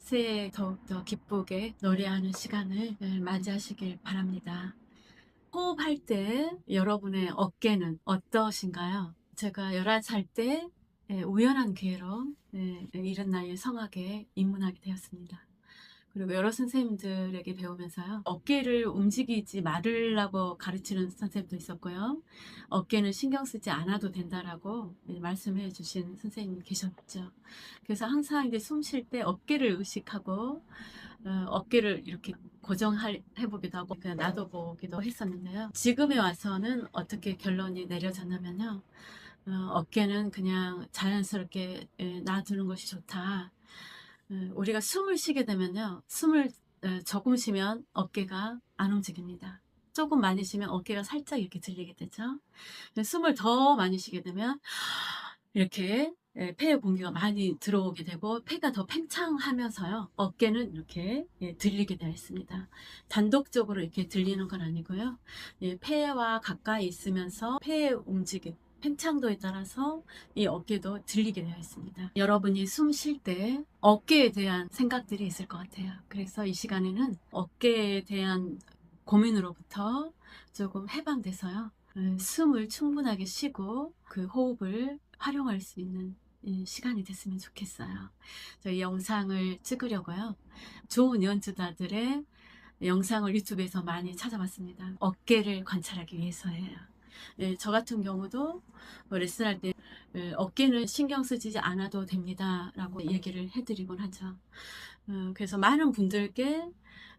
새해 더욱더 기쁘게 노래하는 시간을 맞이하시길 바랍니다. 호흡할 때 여러분의 어깨는 어떠신가요? 제가 11살 때 우연한 기회로 이른 나이에 성악에 입문하게 되었습니다. 그리고 여러 선생님들에게 배우면서요, 어깨를 움직이지 말으라고 가르치는 선생님도 있었고요, 어깨는 신경 쓰지 않아도 된다라고 말씀해 주신 선생님이 계셨죠. 그래서 항상 이제 숨 쉴 때 어깨를 의식하고 어깨를 이렇게 고정해보기도 하고 그냥 놔둬보기도 했었는데요. 지금에 와서는 어떻게 결론이 내려졌냐면요, 어깨는 그냥 자연스럽게 놔두는 것이 좋다. 우리가 숨을 쉬게 되면요, 숨을 조금 쉬면 어깨가 안 움직입니다. 조금 많이 쉬면 어깨가 살짝 이렇게 들리게 되죠. 숨을 더 많이 쉬게 되면 이렇게 폐에 공기가 많이 들어오게 되고 폐가 더 팽창하면서요, 어깨는 이렇게 들리게 되어 있습니다. 단독적으로 이렇게 들리는 건 아니고요, 폐와 가까이 있으면서 폐의 움직임, 팽창도에 따라서 이 어깨도 들리게 되어 있습니다. 여러분이 숨 쉴 때 어깨에 대한 생각들이 있을 것 같아요. 그래서 이 시간에는 어깨에 대한 고민으로부터 조금 해방돼서요, 숨을 충분하게 쉬고 그 호흡을 활용할 수 있는 시간이 됐으면 좋겠어요. 저희 영상을 찍으려고요, 좋은 연주자들의 영상을 유튜브에서 많이 찾아봤습니다. 어깨를 관찰하기 위해서예요. 저 같은 경우도 레슨할 때 어깨는 신경 쓰지 않아도 됩니다 라고 얘기를 해드리곤 하죠. 그래서 많은 분들께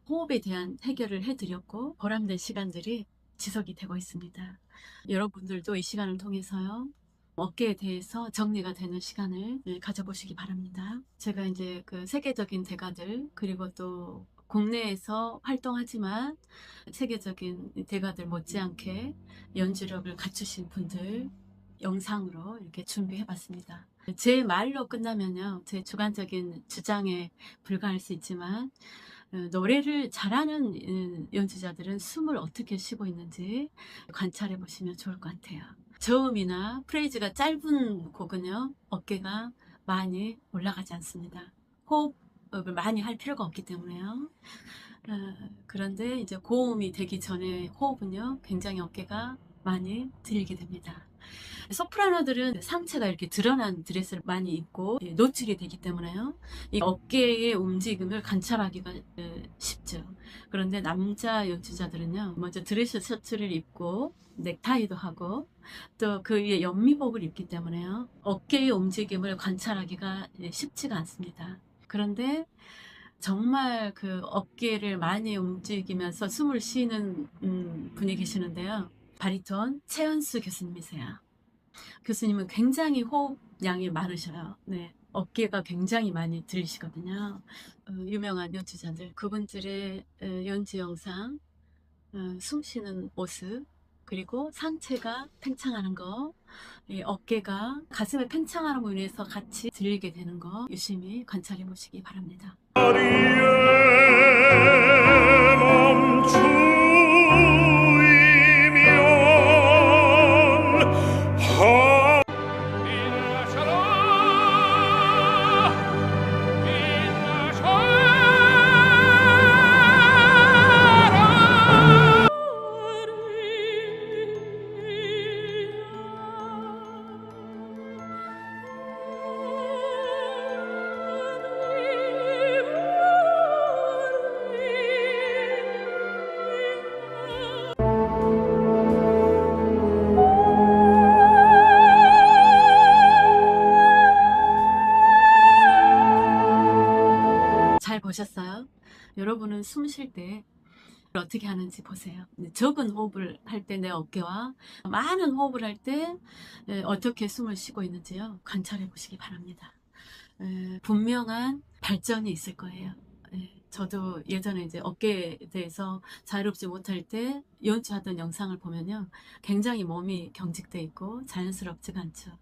호흡에 대한 해결을 해드렸고 보람된 시간들이 지속이 되고 있습니다. 여러분들도 이 시간을 통해서요, 어깨에 대해서 정리가 되는 시간을 가져보시기 바랍니다. 제가 이제 그 세계적인 대가들, 그리고 또 국내에서 활동하지만 세계적인 대가들 못지않게 연주력을 갖추신 분들 영상으로 이렇게 준비해 봤습니다. 제 말로 끝나면요, 제 주관적인 주장에 불과할 수 있지만 노래를 잘하는 연주자들은 숨을 어떻게 쉬고 있는지 관찰해 보시면 좋을 것 같아요. 저음이나 프레이즈가 짧은 곡은요, 어깨가 많이 올라가지 않습니다. 호흡을 많이 할 필요가 없기 때문에요. 그런데 이제 고음이 되기 전에 호흡은요, 굉장히 어깨가 많이 들리게 됩니다. 소프라노들은 상체가 이렇게 드러난 드레스를 많이 입고 노출이 되기 때문에요, 이 어깨의 움직임을 관찰하기가 쉽죠. 그런데 남자 연주자들은요, 먼저 드레스 셔츠를 입고 넥타이도 하고 또 그 위에 연미복을 입기 때문에요, 어깨의 움직임을 관찰하기가 쉽지가 않습니다. 그런데 정말 그 어깨를 많이 움직이면서 숨을 쉬는 분이 계시는데요, 바리톤 최연수 교수님이세요. 교수님은 굉장히 호흡량이 많으셔요. 네, 어깨가 굉장히 많이 들리시거든요. 유명한 연주자들, 그분들의 연주 영상, 숨 쉬는 모습, 그리고 상체가 팽창하는 거, 어깨가 가슴에 팽창함으로 인해서 같이 들리게 되는 거 유심히 관찰해 보시기 바랍니다. 잘 보셨어요? 여러분은 숨 쉴 때 어떻게 하는지 보세요. 적은 호흡을 할 때 내 어깨와 많은 호흡을 할 때 어떻게 숨을 쉬고 있는지요, 관찰해 보시기 바랍니다. 분명한 발전이 있을 거예요. 저도 예전에 이제 어깨에 대해서 자유롭지 못할 때 연주하던 영상을 보면요, 굉장히 몸이 경직돼 있고 자연스럽지가 않죠.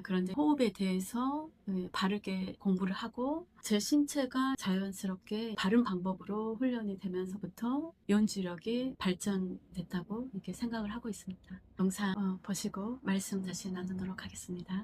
그런데 호흡에 대해서 바르게 공부를 하고 제 신체가 자연스럽게 바른 방법으로 훈련이 되면서부터 연주력이 발전됐다고 이렇게 생각을 하고 있습니다. 영상 보시고 말씀 다시 나누도록 하겠습니다.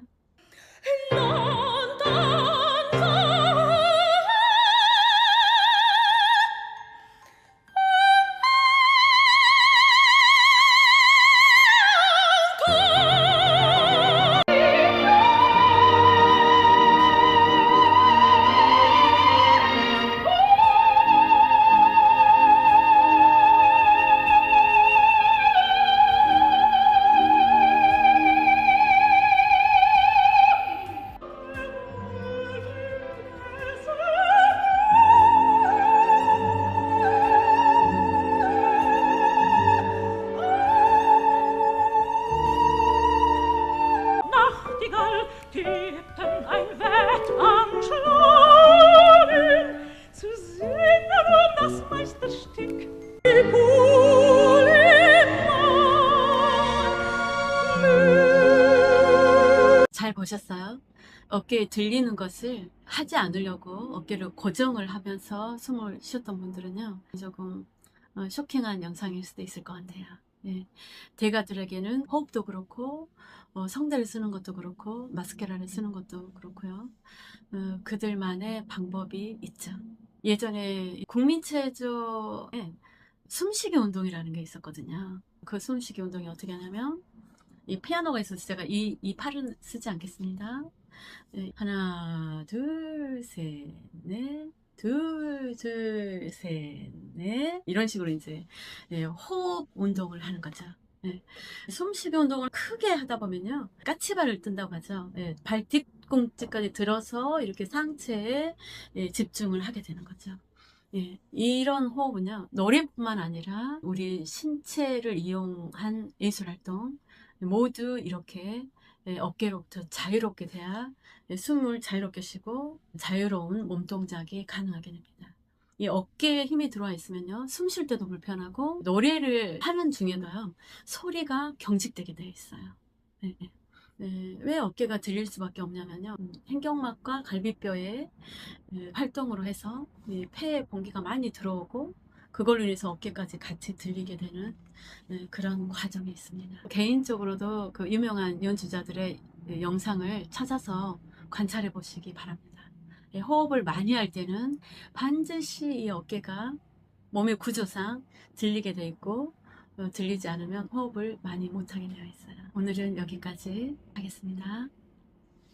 어깨에 들리는 것을 하지 않으려고 어깨를 고정을 하면서 숨을 쉬었던 분들은요, 조금 쇼킹한 영상일 수도 있을 것 같아요. 예. 대가들에게는 호흡도 그렇고, 성대를 쓰는 것도 그렇고, 마스케라를 쓰는 것도 그렇고요. 그들만의 방법이 있죠. 예전에 국민체조에 숨쉬기 운동이라는 게 있었거든요. 그 숨쉬기 운동이 어떻게 하냐면, 이 피아노가 있어서 제가 이 팔은 쓰지 않겠습니다. 네, 하나, 둘, 셋, 넷. 둘, 셋, 넷. 이런 식으로 이제 호흡 운동을 하는 거죠. 예. 숨쉬기 운동을 크게 하다 보면요, 까치발을 뜬다고 하죠. 예, 발 뒤꿈치까지 들어서 이렇게 상체에 집중을 하게 되는 거죠. 예, 이런 호흡은요, 노래뿐만 아니라 우리 신체를 이용한 예술활동 모두 이렇게 어깨로부터 자유롭게 돼야 숨을 자유롭게 쉬고 자유로운 몸동작이 가능하게 됩니다. 이 어깨에 힘이 들어와 있으면요, 숨 쉴 때도 불편하고 노래를 하는 중에도요, 소리가 경직되게 되어 있어요. 네, 네. 네, 왜 어깨가 들릴 수밖에 없냐면요, 횡격막과 갈비뼈의 활동으로 해서 이 폐에 공기가 많이 들어오고 그걸로 인해서 어깨까지 같이 들리게 되는 그런 과정이 있습니다. 개인적으로도 그 유명한 연주자들의 영상을 찾아서 관찰해 보시기 바랍니다. 호흡을 많이 할 때는 반드시 이 어깨가 몸의 구조상 들리게 돼 있고, 들리지 않으면 호흡을 많이 못하게 되어 있어요. 오늘은 여기까지 하겠습니다.